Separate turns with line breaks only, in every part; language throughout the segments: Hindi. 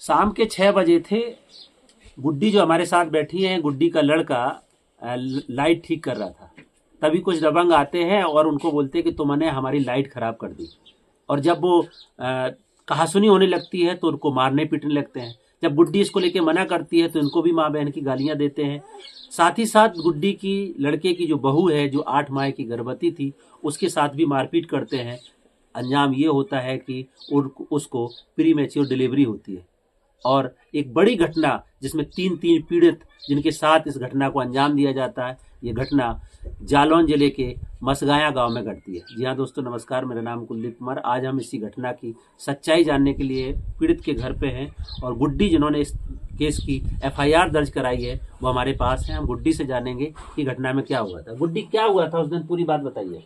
शाम के 6 बजे थे। गुड्डी जो हमारे साथ बैठी है, गुड्डी का लड़का लाइट ठीक कर रहा था। तभी कुछ दबंग आते हैं और उनको बोलते हैं कि तुमने हमारी लाइट खराब कर दी। और जब वो कहासुनी होने लगती है तो उनको मारने पीटने लगते हैं। जब गुड्डी इसको लेके मना करती है तो इनको भी माँ बहन की गालियां देते हैं। साथ ही साथ गुड्डी की लड़के की जो बहू है, जो 8 माह की गर्भवती थी, उसके साथ भी मारपीट करते हैं। अंजाम ये होता है कि उसको प्री मैच्योर डिलीवरी होती है। और एक बड़ी घटना जिसमें 3 पीड़ित जिनके साथ इस घटना को अंजाम दिया जाता है, ये घटना जालौन जिले के मसगाया गांव में घटती है। जी हाँ दोस्तों, नमस्कार, मेरा नाम कुलदीप कुमार। आज हम इसी घटना की सच्चाई जानने के लिए पीड़ित के घर पे हैं और गुड्डी जिन्होंने इस केस की FIR दर्ज कराई है वो हमारे पास हैं। हम गुड्डी से जानेंगे कि घटना में क्या हुआ था। गुड्डी, क्या हुआ था उस दिन, पूरी बात बताइए,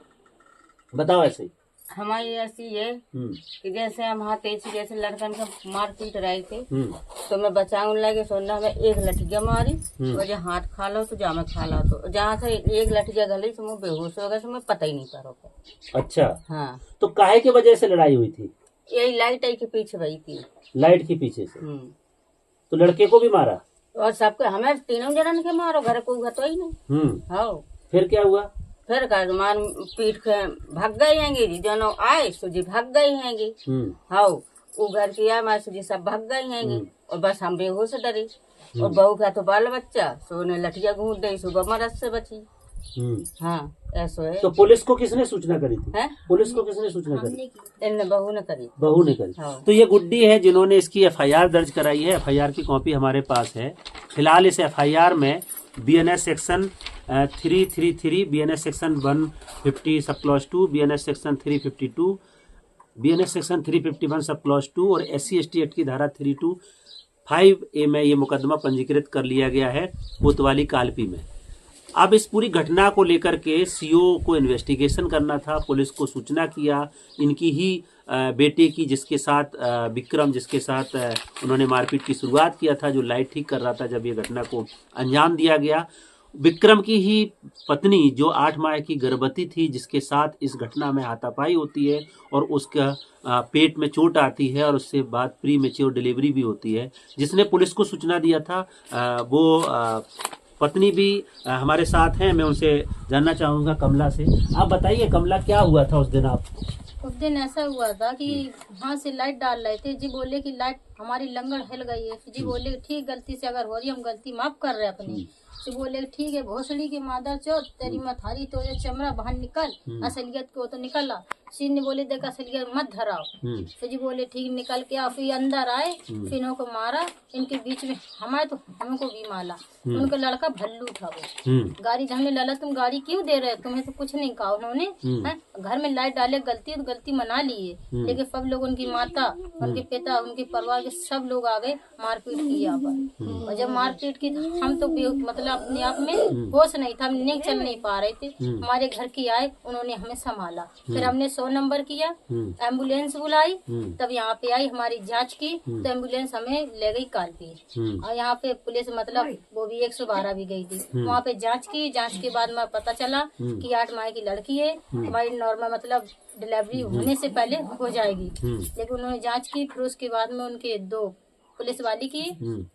बताओ। ऐसे ही
हमारी ऐसी है कि जैसे हम हाथ तेजी जैसे लड़कन का मार पीट रहे थे तो मैं बचाने लगे, सोना में एक लठिया मारी और जो हाथ खा लो तो जामे खा लो, तो जहाँ से एक लठिया गली तो मैं बेहोश हो गया, तो मैं पता ही नहीं करो।
अच्छा,
हाँ,
तो काहे के वजह से लड़ाई हुई थी?
यही लाइट आई के पीछे वही थी,
लाइट के पीछे से। तो लड़के को भी मारा
और सबके हमें तीनों जनन के मारो, घर को घर ही नहीं। हाँ,
फिर क्या हुआ?
फिर का मार पीट के भाग गई हैंगी जी, दोनों आए सुजी भाग गई हैंगी। हाँ, वो घर की आए मार सुजी सब भाग गई हैंगी और बस हम बेहोश डरे। और बहू का तो बाल बच्चा सोने लठिया घूट गई, सुबह मरद से बची। हाँ, ऐसा है।
तो पुलिस को किसने सूचना करी थी?
है?
पुलिस को किसने सूचना करी?
इनने बहू ने करी।
बहू ने करी।
हाँ।
तो ये गुड्डी है जिन्होंने इसकी FIR दर्ज कराई है। FIR की कॉपी हमारे पास है। फिलहाल इस FIR में BNS section 333, BNS section 150 sub clause 2, BNS section 352, BNS section 351 sub clause 2 और SC/ST एक्ट की धारा 325A में ये मुकदमा पंजीकृत कर लिया गया है कोतवाली कालपी में। अब इस पूरी घटना को लेकर के CO को इन्वेस्टिगेशन करना था। पुलिस को सूचना किया इनकी ही बेटे की, जिसके साथ विक्रम, जिसके साथ उन्होंने मारपीट की शुरुआत किया था, जो लाइट ठीक कर रहा था जब ये घटना को अंजाम दिया गया। विक्रम की ही पत्नी जो 8 माह की गर्भवती थी, जिसके साथ इस घटना में हाथापाई होती है और उसका पेट में चोट आती है और उससे बाद प्री मैच्योर डिलीवरी भी होती है। जिसने पुलिस को सूचना दिया था वो पत्नी भी हमारे साथ हैं। मैं उनसे जानना चाहूँगा, कमला से। आप बताइए कमला, क्या हुआ था उस दिन? आप
उस दिन ऐसा हुआ था कि वहाँ से लाइट डाल रहे थे जी, बोले कि लाइट हमारी लंगड़ हिल गई है। जी बोले ठीक, गलती से अगर हो रही हम गलती माफ कर रहे अपनी। तो बोले ठीक है, भोसड़ी की मादा चो तेरी मथारी तो ये चमड़ा बाहर निकल, असलियत को तो निकला। सी ने बोले देख असलियत मत धराओ। फिर जी बोले ठीक, निकल के आओ। फिर अंदर आए, फिर इनको मारा। इनके बीच में हमारे तो हमको भी मारा। उनका लड़का भल्लू था वो। गाड़ी हमने लाला तुम गाड़ी क्यों दे रहे हो, तुम्हें तो कुछ नहीं कहा उन्होंने। घर में लाइट डाले, गलती तो गलती मना ली है, लेकिन सब लोग, उनकी माता, उनके पिता, उनके परिवार के सब लोग आ गए, मारपीट की यहाँ पर। और जब मारपीट की हम तो मतलब अपने आप में होश नहीं था, हम नहीं चल नहीं पा रहे थे। हमारे घर की आए, उन्होंने हमें संभाला। फिर हमने 100 नंबर किया, एम्बुलेंस बुलाई, तब यहाँ पे आई, हमारी जांच की, तो एम्बुलेंस हमें ले गई कालपी। और यहाँ पे पुलिस मतलब वो भी 112 भी गई थी। वहाँ पे जांच की। जांच के बाद में पता चला कि 8 माह की लड़की है, हमारी नॉर्मल मतलब डिलीवरी होने से पहले हो जाएगी। लेकिन उन्होंने जांच की, फिर उसके बाद में उनके 2 पुलिस वाली की,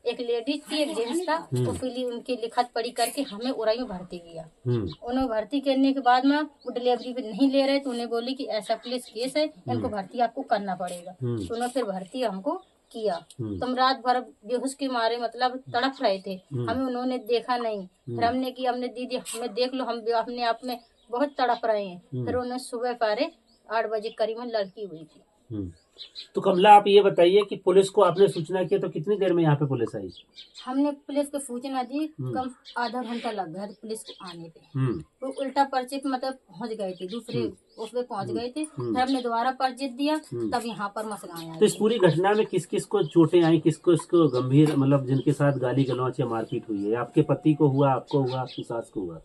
एक लेडीज थी, एक जेंट्स था। वो फिर उनकी लिखत पढ़ी करके हमें उराई में भर्ती किया। उन्हें भर्ती करने के बाद में वो डिलीवरी पे नहीं ले रहे, तो उन्हें बोली कि ऐसा पुलिस केस है, इनको भर्ती आपको करना पड़ेगा। तो उन्होंने फिर भर्ती हमको किया। तुम रात भर बेहोश के मारे मतलब तड़प रहे थे, हमें उन्होंने देखा नहीं। फिर हमने की, हमने दीदी हमें देख लो, हम अपने आप में बहुत तड़प रहे हैं। फिर उन्हें सुबह पारे 8 बजे करीबन लड़की हुई थी।
तो कमला, आप ये बताइए कि पुलिस को आपने सूचना किया तो कितनी देर में यहाँ पे पुलिस आई?
हमने पुलिस को सूचना दी, कम आधा घंटा लग गया पुलिस को आने पे। वो उल्टा पर्चे पे मतलब पहुँच गए थे, दूसरे उसमें पहुँच गए थे। फिर हमने दोबारा पर्चे दिया, तब यहाँ पर मसगाया।
तो इस पूरी घटना में किस किस को चोटें आई, किसको इसको गंभीर, मतलब जिनके साथ गाली गलौच या मारपीट हुई है? आपके पति को हुआ, आपको हुआ, आपकी सास को हुआ?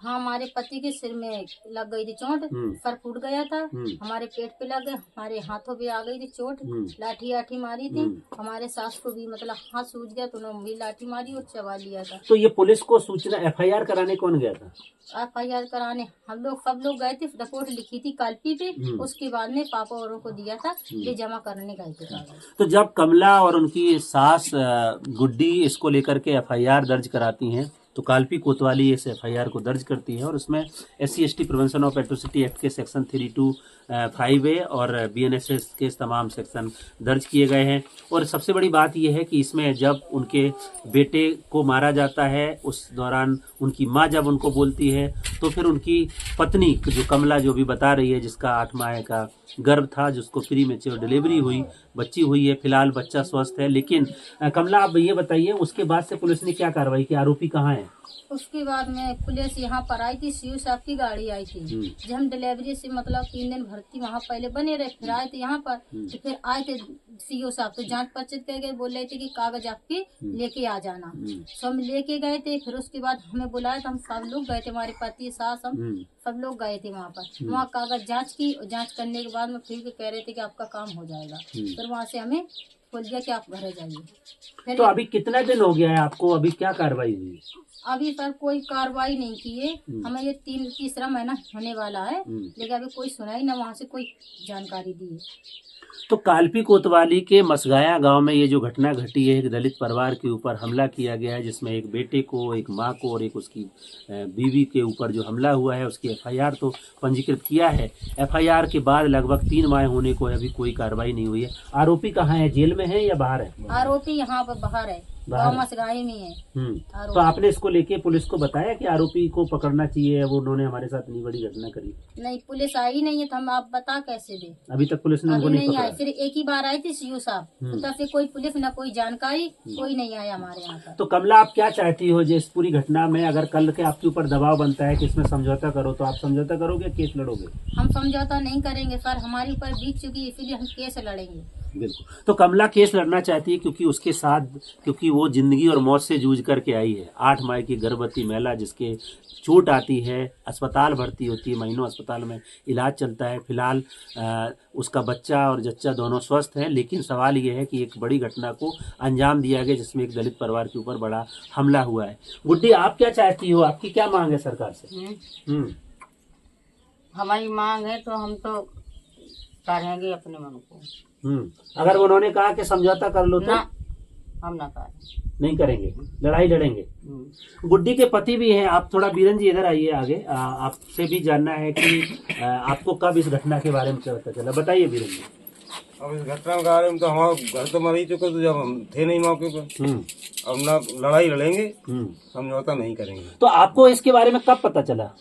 हाँ, हमारे पति के सिर में लग गई थी चोट, सर फूट गया था, हमारे पेट पे लग गए, हमारे हाथों पे आ गई थी चोट, लाठी आठी मारी थी, हमारे सास को भी मतलब हाथ सूज गया तो उन्होंने भी लाठी मारी और चबा लिया था।
तो ये पुलिस को सूचना एफआईआर कराने कौन गया था?
एफआईआर कराने हम लोग सब लोग गए थे, रिपोर्ट लिखी थी कालपी पे, उसके बाद में पापा औरों को दिया था, ये जमा करने गए थे कागज।
तो जब कमला और उनकी सास गुड्डी इसको लेकर के एफआईआर दर्ज कराती हैं तो कालपी कोतवाली इस एफआईआर को दर्ज करती है और उसमें SC/ST prevention of atrocity act के सेक्शन 325A और BNSS के तमाम सेक्शन दर्ज किए गए हैं। और सबसे बड़ी बात यह है कि इसमें जब उनके बेटे को मारा जाता है उस दौरान उनकी माँ जब उनको बोलती है तो फिर उनकी पत्नी जो कमला जो भी बता रही है जिसका 8 माह का गर्भ था, जिसको प्री मैच्योर डिलीवरी हुई, बच्ची हुई है, फिलहाल बच्चा स्वस्थ है। लेकिन कमला आप ये बताइए उसके बाद से पुलिस ने क्या कार्रवाई की, आरोपी कहाँ है?
उसके बाद में पुलिस यहाँ पर आई थी, सीयू साहब की गाड़ी आई थी, जब हम डिलीवरी से मतलब 3 दिन भर्ती वहाँ पहले बने रहे, फिर आए थे यहाँ पर, तो फिर आए थे सीयू साहब तो जांच पर्चित करके बोल रहे थे कि कागज आपके लेके आ जाना, तो हम लेके गए थे। फिर उसके बाद हमें बुलाया था, हम सब लोग गए थे, हमारे पति सास हम सब लोग गए थे वहाँ पर, वहाँ कागज जाँच की और जाँच करने के बाद में फिर भी कह रहे थे कि आपका काम हो जाएगा, फिर वहाँ से हमें बोल दिया कि आप घर जाइए। फिर
तो अभी कितना दिन हो गया है आपको, अभी क्या कार्रवाई हुई?
अभी सर कोई कार्रवाई नहीं की है, हमें ये तीसरा महीना होने वाला है, लेकिन अभी कोई सुनाई ना वहाँ से कोई जानकारी दी है।
तो कालपी कोतवाली के मसगाया गांव में ये जो घटना घटी है, एक दलित परिवार के ऊपर हमला किया गया है जिसमें एक बेटे को, एक मां को और एक उसकी बीवी के ऊपर जो हमला हुआ है उसकी एफआईआर तो पंजीकृत किया है। एफआईआर के बाद लगभग 3 माह होने को अभी कोई कार्रवाई नहीं हुई है। आरोपी कहाँ है, जेल में है या बाहर है?
आरोपी यहाँ पर बाहर है, गाँव मसगाई में है।
तो आपने इसको लेके पुलिस को बताया कि आरोपी को पकड़ना चाहिए, वो उन्होंने हमारे साथ इतनी बड़ी घटना करी?
नहीं, पुलिस आई नहीं है तो हम आप बता कैसे दे,
अभी तक पुलिस ने उनको नहीं पकड़ा।
फिर एक ही बार आई थी सीयू साहब, तब से कोई पुलिस न कोई जानकारी, कोई नहीं आया हमारे यहाँ पर।
तो कमला आप क्या चाहती हो, जो इस पूरी घटना में अगर कल के आपके ऊपर दबाव बनता है कि इसमें समझौता करो, तो आप समझौता करोगे, केस लड़ोगे?
हम समझौता नहीं करेंगे सर, हमारे ऊपर बीत चुकी है, इसीलिए हम केस लड़ेंगे।
बिल्कुल। तो कमला केस लड़ना चाहती है क्योंकि उसके साथ, क्योंकि वो जिंदगी और मौत से जूझ करके आई है। 8 माह की गर्भवती महिला जिसके चोट आती है, अस्पताल भर्ती होती है, महीनों अस्पताल में इलाज चलता है। फिलहाल उसका बच्चा और जच्चा दोनों स्वस्थ हैं, लेकिन सवाल ये है कि एक बड़ी घटना को अंजाम दिया गया जिसमें एक दलित परिवार के ऊपर बड़ा हमला हुआ है। गुड्डी आप क्या चाहती हो, आपकी क्या मांग है सरकार से?
हमारी मांग है तो हम तो करेंगे अपने मन को।
अगर उन्होंने कहा कि समझौता कर लो तो
ना, हम ना करें,
नहीं करेंगे, लड़ाई लड़ेंगे। गुड्डी के पति भी हैं, आप थोड़ा बीरन जी इधर आइए आगे, आपसे भी जानना है कि आपको कब इस घटना के बारे में पता चला, बताइए बीरन जी।
अब इस घटना के बारे में तो हमारा घर तो मर ही चुका, तो जब हम थे नहीं मौके पर, अब ना लड़ाई लड़ेंगे, समझौता नहीं करेंगे।
तो आपको इसके बारे में कब पता चला?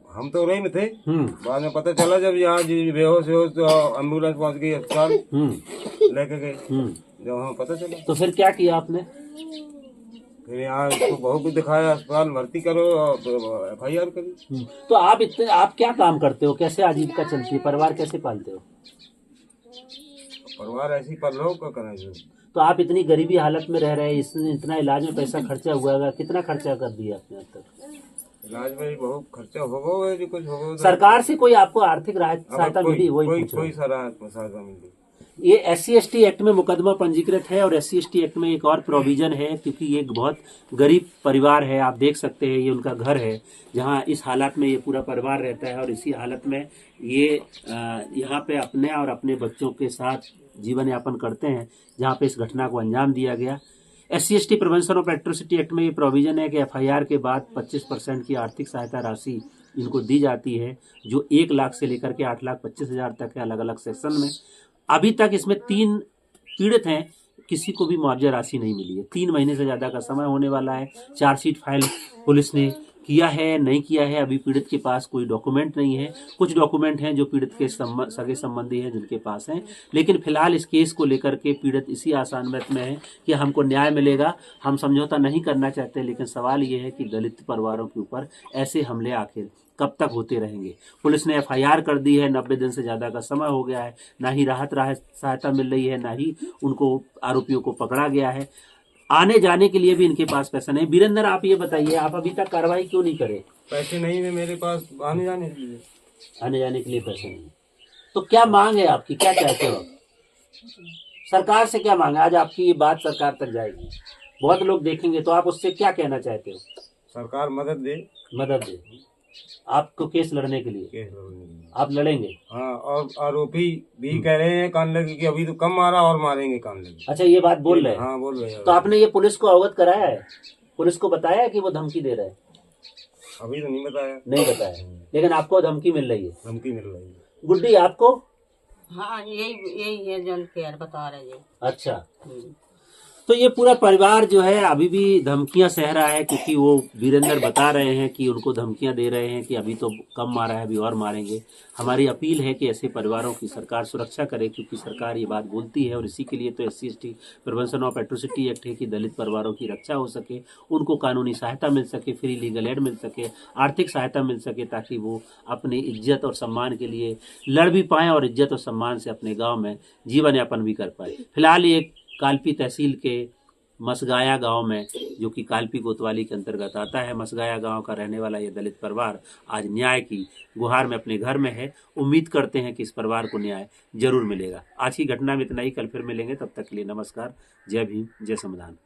हम तो रही में थे, बाद में पता चला जब यहाँ बेहोश हो तो एम्बुलेंस पहुंच गई अस्पताल, लेके गए, जब हमें पता चला।
तो फिर क्या किया आपने?
फिर यहाँ तो बहू को दिखाया, अस्पताल भर्ती करो और FIR करी।
तो आप क्या काम करते हो, कैसे आजीविका चलती है, परिवार कैसे पालते हो?
परिवार ऐसी पर लोग क्या करेंगे।
तो आप इतनी गरीबी हालत में रह रहे हैं, इतना इलाज में पैसा खर्चा हुआ है, कितना खर्चा कर दिया आपने अब तक?
इलाज में बहुत खर्चा होगा, जो कुछ होगा।
सरकार से कोई आपको आर्थिक सहायता मिली? वही
कोई सहायता मिली।
ये SC/ST एक्ट में मुकदमा पंजीकृत है और SC/ST एक्ट में एक और प्रोविजन है, क्योंकि ये एक बहुत गरीब परिवार है। आप देख सकते हैं ये उनका घर है जहां इस हालत में ये पूरा परिवार रहता है और इसी हालत में ये यहाँ पे अपने और अपने बच्चों के साथ जीवन यापन करते हैं, जहाँ पे इस घटना को अंजाम दिया गया। SC/ST prevention of atrocity act में ये प्रोविजन है कि FIR के बाद 25% की आर्थिक सहायता राशि इनको दी जाती है, जो 1 लाख से लेकर के 8,25,000 तक है, अलग अलग सेक्शन में। अभी तक इसमें 3 पीड़ित हैं, किसी को भी मुआवजा राशि नहीं मिली है। 3 महीने से ज्यादा का समय होने वाला है। चार्जशीट फाइल पुलिस ने किया है, नहीं किया है, अभी पीड़ित के पास कोई डॉक्यूमेंट नहीं है। कुछ डॉक्यूमेंट हैं जो पीड़ित के सगे संबंधी हैं जिनके पास हैं, लेकिन फिलहाल इस केस को लेकर के पीड़ित इसी आसानमत में है कि हमको न्याय मिलेगा, हम समझौता नहीं करना चाहते। लेकिन सवाल ये है कि दलित परिवारों के ऊपर ऐसे हमले आखिर कब तक होते रहेंगे? पुलिस ने FIR कर दी है, 90 दिन से ज्यादा का समय हो गया है, ना ही राहत सहायता मिल रही है, ना ही उनको आरोपियों को पकड़ा गया है। आने जाने के लिए भी इनके पास पैसा नहीं। वीरेंद्र, आप ये बताइए, आप अभी तक कार्रवाई क्यों नहीं करे?
पैसे नहीं है मेरे पास आने जाने के लिए।
आने जाने के लिए पैसे नहीं, तो क्या मांग है आपकी, क्या चाहते हो? सरकार से क्या मांग है? आज आपकी ये बात सरकार तक जाएगी, बहुत लोग देखेंगे, तो आप उससे क्या कहना चाहते हो?
सरकार मदद दे।
मदद दे। आपको केस लड़ने के लिए
केस लड़ने के लिए।
आप लड़ेंगे?
हाँ, और आरोपी भी कह रहे हैं कान लगी कि अभी तो कम मारा और मारेंगे कान लगी।
अच्छा, ये बात बोल रहे हैं?
हाँ, बोल रहे हैं।
तो आपने ये पुलिस को अवगत कराया है? पुलिस को बताया है कि वो धमकी दे रहे हैं?
अभी तो नहीं बताया।
नहीं बताया, लेकिन आपको धमकी मिल रही है?
धमकी मिल रही है।
गुड्डी, आपको?
हाँ, यही है जो केयर बता रहे हैं।
अच्छा, तो ये पूरा परिवार जो है अभी भी धमकियां सह रहा है, क्योंकि वो वीरेंद्र बता रहे हैं कि उनको धमकियां दे रहे हैं कि अभी तो कम मारा है, अभी और मारेंगे। हमारी अपील है कि ऐसे परिवारों की सरकार सुरक्षा करे, क्योंकि सरकार ये बात बोलती है, और इसी के लिए तो SC/ST prevention of atrocity act है कि दलित परिवारों की रक्षा हो सके, उनको कानूनी सहायता मिल सके, फ्री लीगल एड मिल सके, आर्थिक सहायता मिल सके, ताकि वो अपनी इज्जत और सम्मान के लिए लड़ भी पाएँ और इज्जत और सम्मान से अपने गाँव में जीवन यापन भी कर पाए। फिलहाल ये कालपी तहसील के मसगाया गांव में, जो कि कालपी कोतवाली के अंतर्गत आता है, मसगाया गांव का रहने वाला ये दलित परिवार आज न्याय की गुहार में अपने घर में है। उम्मीद करते हैं कि इस परिवार को न्याय जरूर मिलेगा। आज की घटना में इतना ही, कल फिर मिलेंगे, तब तक के लिए नमस्कार। जय भीम, जय संविधान।